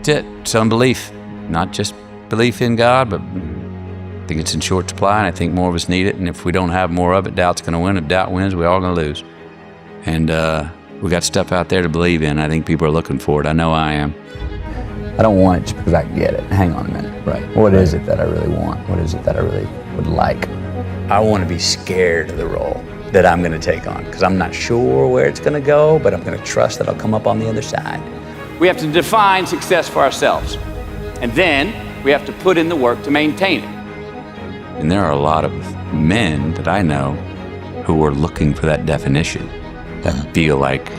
That's it. It's unbelief. Not just belief in God, but I think it's in short supply, and I think more of us need it. And if we don't have more of it, doubt's going to win. If doubt wins, we're all going to lose. And we got stuff out there to believe in. I think people are looking for it. I know I am. I don't want it just because I can get it. Hang on a minute. Right. What is it that I really want? What is it that I really would like? I want to be scared of the role that I'm going to take on, because I'm not sure where it's going to go, but I'm going to trust that I'll come up on the other side. We have to define success for ourselves, and then we have to put in the work to maintain it. And there are a lot of men that I know who are looking for that definition, that feel like,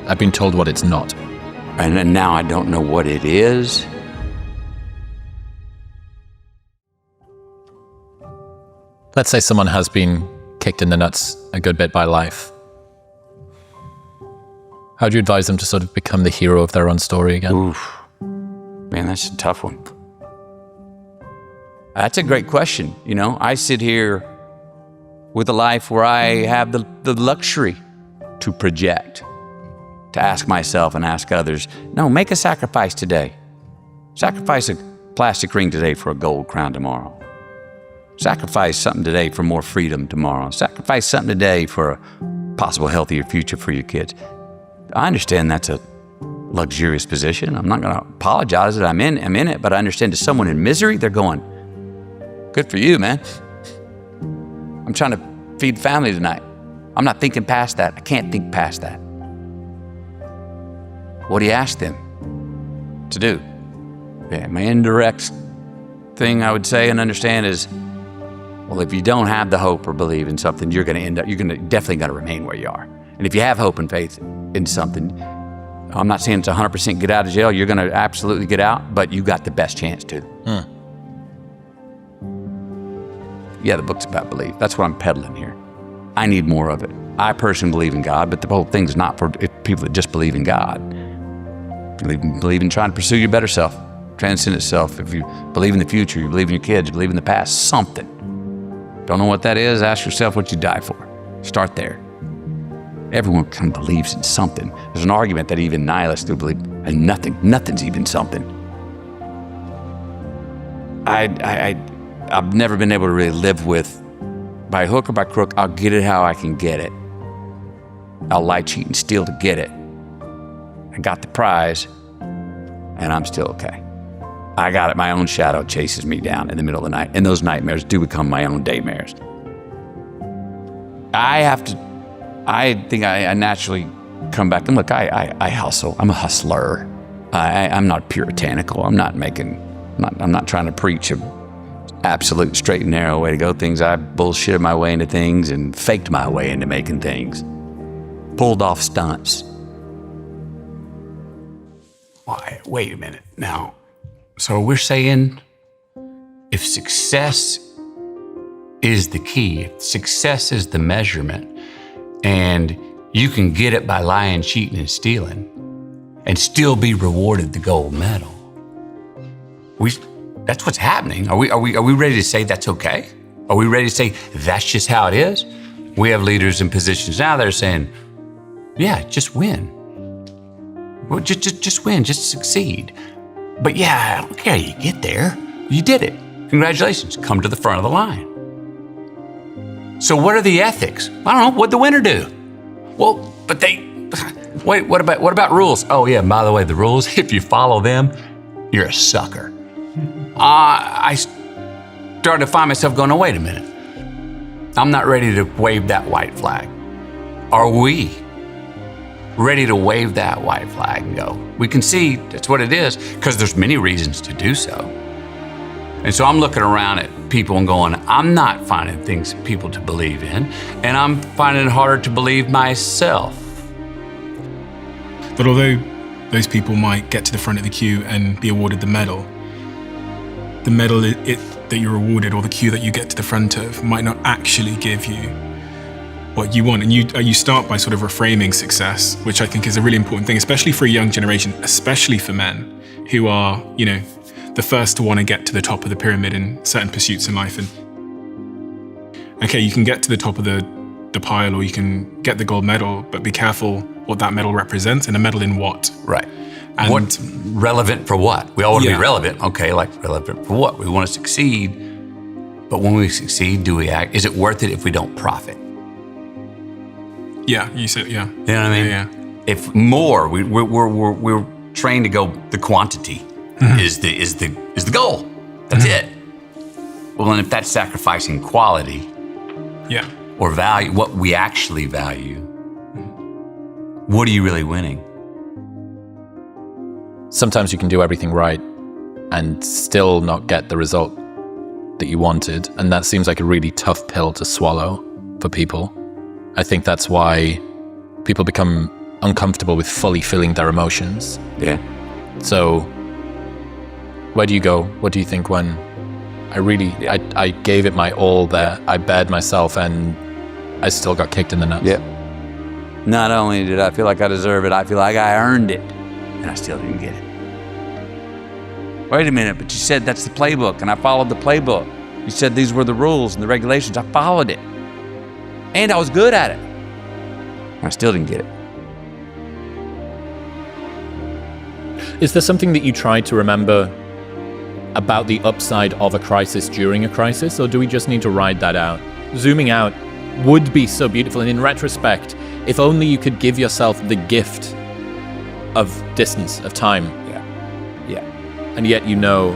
I've been told what it's not. and now I don't know what it is. Let's say someone has been kicked in the nuts a good bit by life. How do you advise them to sort of become the hero of their own story again? Oof. Man, that's a tough one. That's a great question. You know, I sit here with a life where I have the luxury to project, to ask myself and ask others, no, make a sacrifice today. Sacrifice a plastic ring today for a gold crown tomorrow. Sacrifice something today for more freedom tomorrow. Sacrifice something today for a possible healthier future for your kids. I understand that's a luxurious position. I'm not going to apologize that I'm in it, but I understand to someone in misery, they're going, good for you, man. I'm trying to feed family tonight. I'm not thinking past that. I can't think past that. What do you ask them to do? Yeah, my indirect thing I would say and understand is, well, if you don't have the hope or believe in something, you're definitely going to remain where you are. And if you have hope and faith in something, I'm not saying it's 100% get out of jail. You're going to absolutely get out, but you got the best chance to. Yeah, the book's about belief. That's what I'm peddling here. I need more of it. I personally believe in God, but the whole thing's not for people that just believe in God. Believe in trying to pursue your better self, transcendent self. If you believe in the future, you believe in your kids, you believe in the past, something. Don't know what that is? Ask yourself what you die for. Start there. Everyone kind of believes in something. There's an argument that even nihilists do believe in nothing's even something. I've never been able to really live with, by hook or by crook, I'll get it how I can get it. I'll lie, cheat, and steal to get it. I got the prize, and I'm still okay. I got it. My own shadow chases me down in the middle of the night, and those nightmares do become my own daymares. I think I naturally come back and look, I hustle. I'm a hustler. I'm not puritanical. I'm not trying to preach a absolute straight and narrow way to go things. I bullshitted my way into things and faked my way into making things. Pulled off stunts. Why? Wait a minute now. So we're saying if success is the key, if success is the measurement, and you can get it by lying, cheating, and stealing, and still be rewarded the gold medal. That's what's happening. Are we ready to say that's okay? Are we ready to say that's just how it is? We have leaders in positions now that are saying, yeah, just win. Well, just win, just succeed. But yeah, I don't care how you get there. You did it. Congratulations, come to the front of the line. So what are the ethics? I don't know, what'd the winner do? Well, but wait, what about rules? Oh yeah, by the way, the rules, if you follow them, you're a sucker. I started to find myself going, oh, wait a minute. I'm not ready to wave that white flag. Are we ready to wave that white flag and go, we can see that's what it is, because there's many reasons to do so. And so I'm looking around at people and going, I'm not finding people to believe in, and I'm finding it harder to believe myself. But although those people might get to the front of the queue and be awarded the medal that you're awarded, or the queue that you get to the front of, might not actually give you what you want. And you start by sort of reframing success, which I think is a really important thing, especially for a young generation, especially for men who are, the first to want to get to the top of the pyramid in certain pursuits in life. And okay, you can get to the top of the pile, or you can get the gold medal, but be careful what that medal represents, and a medal in what. Right. And What relevant for what? We all want to Yeah. be relevant. Okay, like relevant for what? We want to succeed. But when we succeed, do we act? Is it worth it if we don't profit? yeah, you said, yeah. You know what I mean? Yeah. If more, we're trained to go. The quantity is the goal. That's it. Well, and if that's sacrificing quality Yeah. or value, what we actually value, what are you really winning? Sometimes you can do everything right and still not get the result that you wanted. And that seems like a really tough pill to swallow for people. I think that's why people become uncomfortable with fully feeling their emotions. Yeah. So where do you go? What do you think when I gave it my all there, I bared myself and I still got kicked in the nuts? Yep. Not only did I feel like I deserve it, I feel like I earned it, and I still didn't get it. Wait a minute, but you said that's the playbook, and I followed the playbook. You said these were the rules and the regulations. I followed it, and I was good at it. I still didn't get it. Is there something that you try to remember about the upside of a crisis during a crisis, or do we just need to ride that out? Zooming out would be so beautiful, and in retrospect, if only you could give yourself the gift of distance, of time, Yeah. and yet you know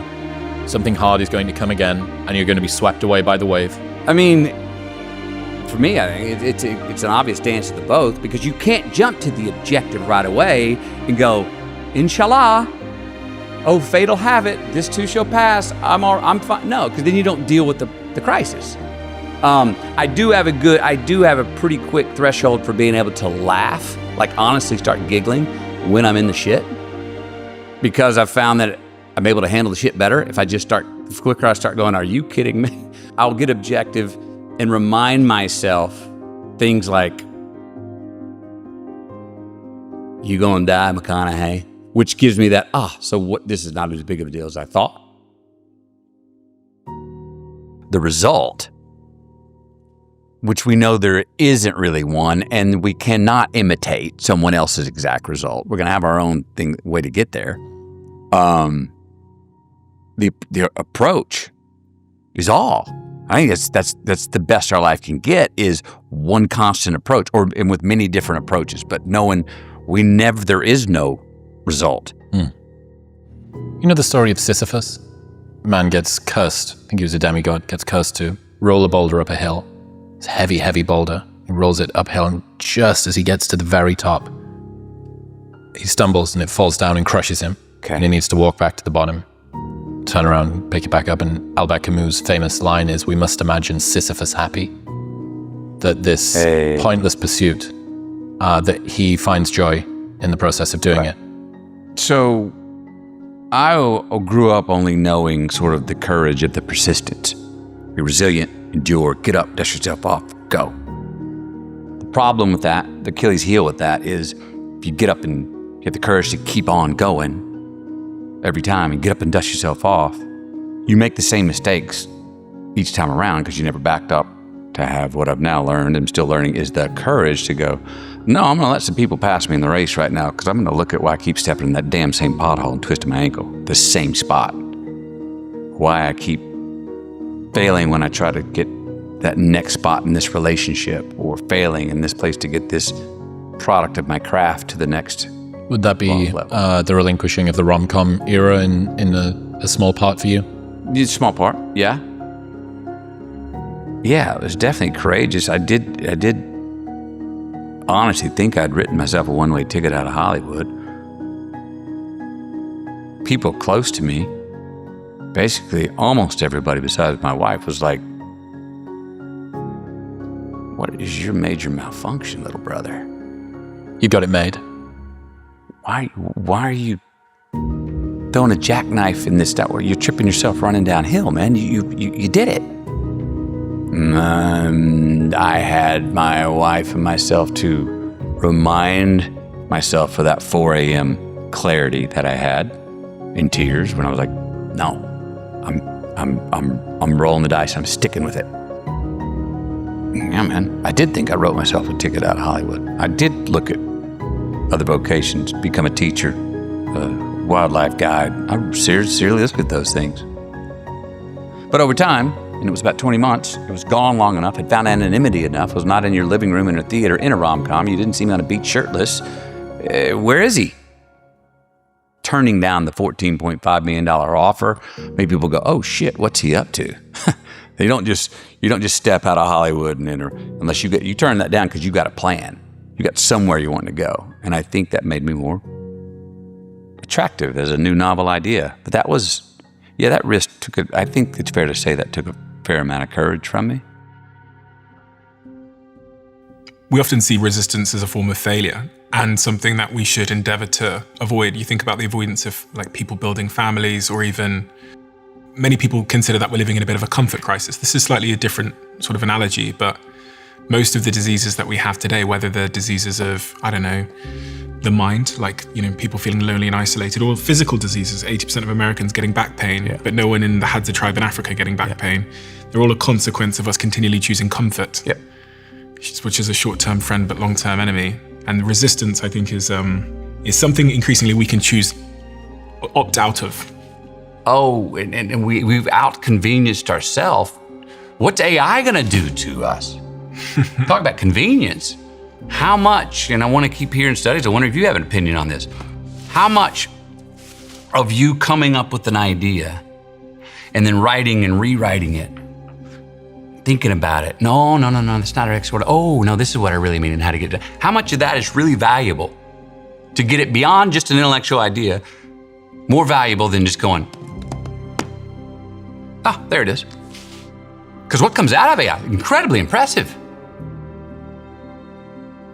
something hard is going to come again, and you're going to be swept away by the wave. I mean, for me, I think it's an obvious dance of the both, because you can't jump to the objective right away and go, Inshallah, oh, fate'll have it, this too shall pass, I'm fine. No, because then you don't deal with the crisis. I do have a pretty quick threshold for being able to laugh, like honestly start giggling when I'm in the shit, because I've found that I'm able to handle the shit better if I just the quicker I start going, are you kidding me? I'll get objective and remind myself things like, you gonna die, McConaughey, which gives me that, so what? This is not as big of a deal as I thought. The result, which we know there isn't really one, and we cannot imitate someone else's exact result. We're gonna have our own way to get there. The approach is all. I think that's the best our life can get, is one constant approach, and with many different approaches, but knowing there is no result. You know the story of Sisyphus? Man gets cursed, I think he was a demigod, gets cursed to roll a boulder up a hill. It's a heavy, heavy boulder. He rolls it uphill, and just as he gets to the very top, he stumbles and it falls down and crushes him. Okay. And he needs to walk back to the bottom, turn around, pick it back up, and Albert Camus' famous line is, we must imagine Sisyphus happy. That this pointless pursuit, that he finds joy in the process of doing it. So I grew up only knowing sort of the courage of the persistence. Be resilient, endure, get up, dust yourself off, go. The problem with that, the Achilles heel with that, is if you get up and you have the courage to keep on going every time and get up and dust yourself off, you make the same mistakes each time around because you never backed up to have what I've now learned and still learning, is the courage to go, no, I'm going to let some people pass me in the race right now because I'm going to look at why I keep stepping in that damn same pothole and twisting my ankle, the same spot. Why I keep failing when I try to get that next spot in this relationship, or failing in this place to get this product of my craft to the next. Would that be the relinquishing of the rom-com era in a small part for you? A small part, yeah. Yeah, it was definitely courageous. I did honestly think I'd written myself a one-way ticket out of Hollywood. People close to me, basically almost everybody besides my wife, was like, what is your major malfunction, little brother? You got it made. Why are you throwing a jackknife in this stuff where you're tripping yourself running downhill, man? You did it. I had my wife and myself to remind myself of that 4 a.m. clarity that I had in tears when I was like, no, I'm rolling the dice. I'm sticking with it. Yeah, man. I did think I wrote myself a ticket out of Hollywood. I did look at other vocations, become a teacher, wildlife guide. I seriously look at those things. But over time, and it was about 20 months, it was gone long enough, had found anonymity enough, was not in your living room in a theater in a rom-com, you didn't see me on a beach shirtless. Where is he? Turning down the $14.5 million offer made people go, oh shit, what's he up to? You don't just step out of Hollywood and enter, unless you turn that down because you got a plan. You got somewhere you want to go. And I think that made me more attractive as a new novel idea. But that was, that risk took I think it's fair to say that took a fair amount of courage from me. We often see resistance as a form of failure and something that we should endeavor to avoid. You think about the avoidance of like people building families, or even many people consider that we're living in a bit of a comfort crisis. This is slightly a different sort of analogy, but most of the diseases that we have today, whether they're diseases of, I don't know, the mind, like, people feeling lonely and isolated, or physical diseases, 80% of Americans getting back pain, but no one in the Hadza tribe in Africa getting back pain. They're all a consequence of us continually choosing comfort, which is a short-term friend but long-term enemy. And resistance, I think, is something increasingly we can choose, opt out of. Oh, and we've out-convenienced ourselves. What's AI gonna do to us? Talk about convenience. How much, and I want to keep hearing studies, I wonder if you have an opinion on this. How much of you coming up with an idea and then writing and rewriting it, thinking about it, no, that's not our export. Oh, no, this is what I really mean and how to get it done. How much of that is really valuable to get it beyond just an intellectual idea, more valuable than just going, there it is. Because what comes out of AI, incredibly impressive.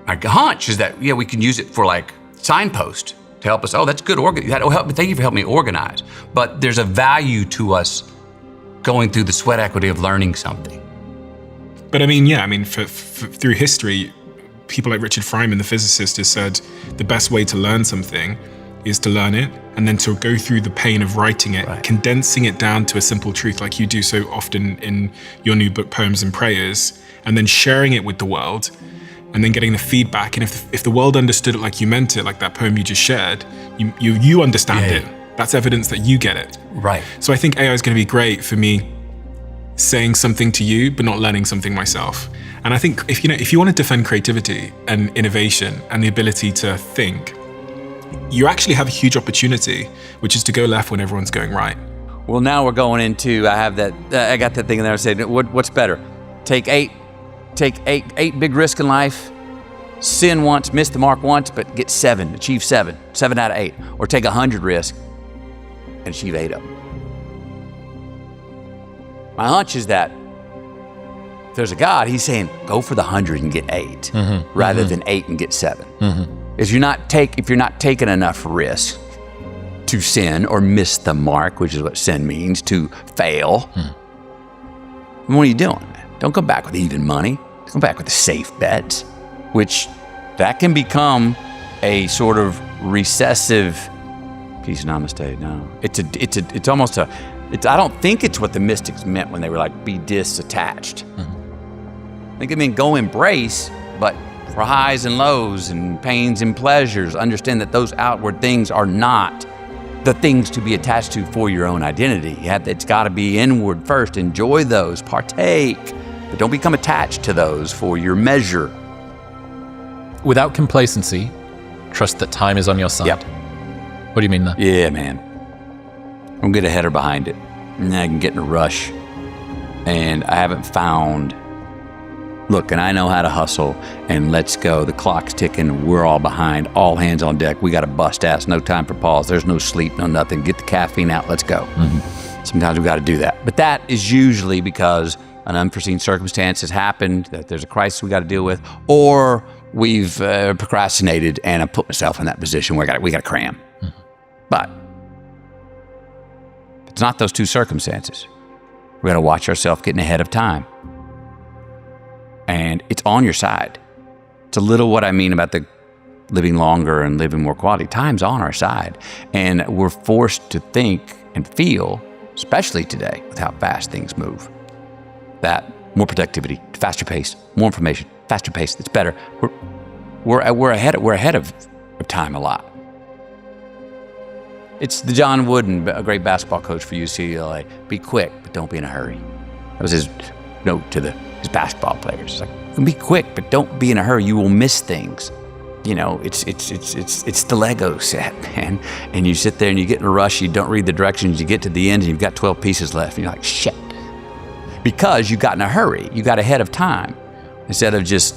My hunch is that, we can use it for like signpost to help us. Oh, that's good. Thank you for helping me organize. But there's a value to us going through the sweat equity of learning something. But through history, people like Richard Feynman, the physicist, has said the best way to learn something is to learn it and then to go through the pain of writing it, condensing it down to a simple truth like you do so often in your new book, Poems and Prayers, and then sharing it with the world, and then getting the feedback. And if the world understood it like you meant it, like that poem you just shared, you understand it. That's evidence that you get it. Right. So I think AI is going to be great for me saying something to you, but not learning something myself. And I think if you want to defend creativity and innovation and the ability to think, you actually have a huge opportunity, which is to go left when everyone's going right. Well, now we're going into, I got that thing in there. I said, what's better? Take eight big risks in life, sin once, miss the mark once, but get achieve seven out of 8, or take 100 risks and achieve 8 of them. My hunch is that if there's a God, he's saying, go for the 100 and get 8, rather than 8 and get 7. If you're not taking enough risk to sin or miss the mark, which is what sin means, to fail, what are you doing? Don't come back with even money. Come back with a safe bet, which that can become a sort of recessive peace and namaste. No, it's almost I don't think it's what the mystics meant when they were like, be disattached. I think it meant go embrace, but for highs and lows and pains and pleasures, understand that those outward things are not the things to be attached to for your own identity. It's got to be inward first. Enjoy those, partake, but don't become attached to those for your measure. Without complacency, trust that time is on your side. Yep. What do you mean there? Yeah, man. Don't get ahead or behind it. And I can get in a rush. And I haven't found, look, and I know how to hustle, and let's go. The clock's ticking. We're all behind. All hands on deck. We got to bust ass. No time for pause. There's no sleep, no nothing. Get the caffeine out. Let's go. Sometimes we got to do that. But that is usually because an unforeseen circumstance has happened, that there's a crisis we got to deal with, or we've procrastinated and I put myself in that position where we got to cram. But it's not those two circumstances. We got to watch ourselves getting ahead of time. And it's on your side. It's a little what I mean about the living longer and living more quality. Time's on our side. And we're forced to think and feel, especially today with how fast things move, that more productivity, faster pace, more information, faster pace, it's better. We're ahead of time a lot. It's the John Wooden, a great basketball coach for UCLA. Be quick, but don't be in a hurry. That was his note to his basketball players. It's like, be quick, but don't be in a hurry. You will miss things. You know, it's the Lego set, man. And you sit there and you get in a rush. You don't read the directions. You get to the end and you've got 12 pieces left. And you're like, shit. Because you got in a hurry. You got ahead of time. Instead of just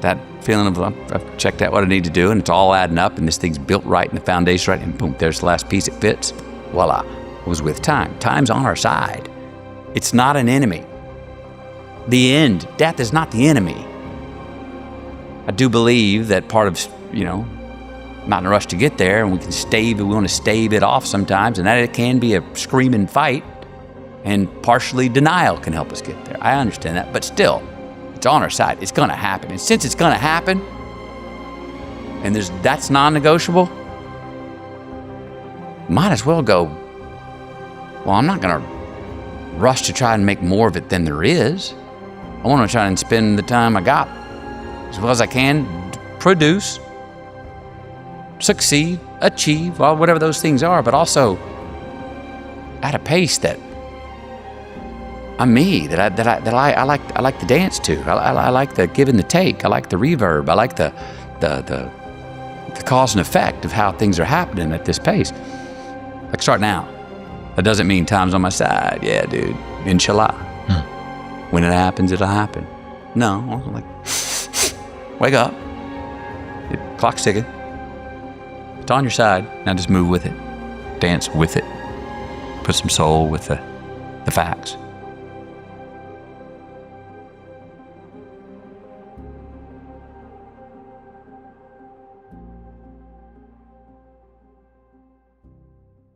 that feeling of, I've checked out what I need to do and it's all adding up and this thing's built right and the foundation's right and boom, there's the last piece, it fits. Voila. It was with time. Time's on our side. It's not an enemy. The end. Death is not the enemy. I do believe that part of, not in a rush to get there, and we want to stave it off sometimes, and that it can be a screaming fight, and partially denial can help us get there. I understand that, but still, it's on our side. It's going to happen. And since it's going to happen, and that's non-negotiable, might as well go, well, I'm not going to rush to try and make more of it than there is. I want to try and spend the time I got as well as I can, produce, succeed, achieve, well, whatever those things are, but also at a pace that I'm me, that I like to dance to. I like the give and the take. I like the reverb. I like the cause and effect of how things are happening at this pace. Like start now. That doesn't mean time's on my side. Yeah, dude. Inshallah. When it happens, it'll happen. No, I'm like, wake up. The clock's ticking. It's on your side. Now just move with it. Dance with it. Put some soul with the facts.